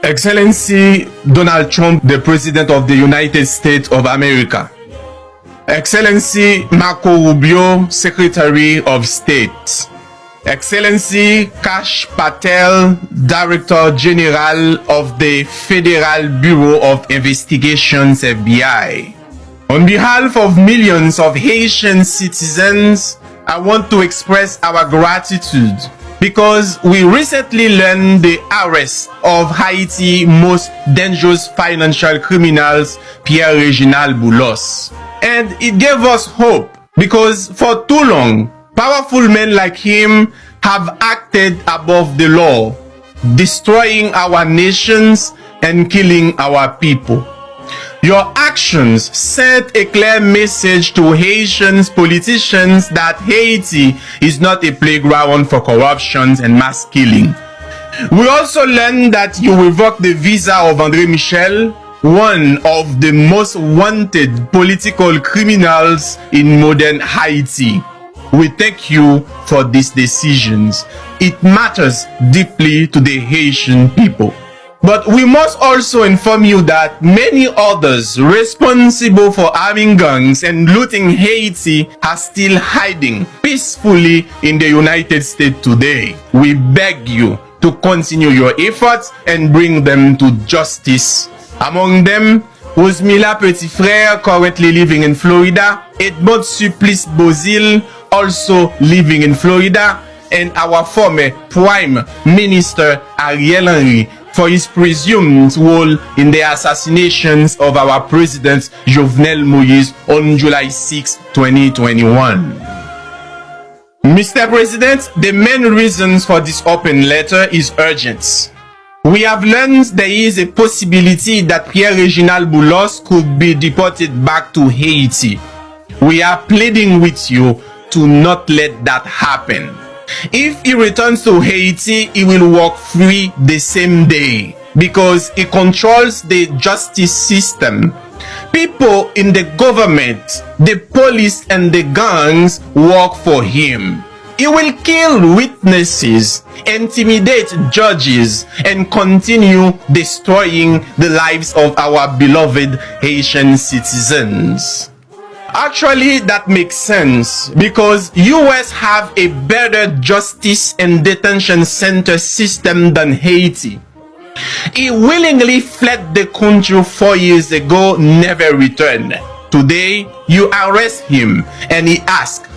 Excellency Donald Trump, the President of the United States of America. Excellency Marco Rubio, Secretary of State. Excellency Kash Patel, Director General of the Federal Bureau of Investigations, FBI. On behalf of millions of Haitian citizens, I want to express our gratitude because we recently learned the arrest of Haiti's most dangerous financial criminals, Pierre-Reginald Boulos. And it gave us hope because for too long, powerful men like him have acted above the law, destroying our nations and killing our people. Your actions sent a clear message to Haitian politicians that Haiti is not a playground for corruption and mass killing. We also learned that you revoked the visa of André Michel, one of the most wanted political criminals in modern Haiti. We thank you for these decisions. It matters deeply to the Haitian people. But we must also inform you that many others responsible for arming gangs and looting Haiti are still hiding peacefully in the United States today. We beg you to continue your efforts and bring them to justice. Among them, Rosemilla Petitfrère, currently living in Florida, Edmond Supplice Bozil, also living in Florida, and our former Prime Minister Ariel Henry for his presumed role in the assassinations of our President Jovenel Moïse on July 6, 2021. Mr. President, the main reasons for this open letter is urgent. We have learned there is a possibility that Pierre-Reginald Boulos could be deported back to Haiti. We are pleading with you to not let that happen. If he returns to Haiti, he will walk free the same day because he controls the justice system. People in the government, the police and the gangs work for him. He will kill witnesses, intimidate judges, and continue destroying the lives of our beloved Haitian citizens. Actually, that makes sense because US have a better justice and detention center system than Haiti. He willingly fled the country 4 years ago, never returned. Today, you arrest him and he asks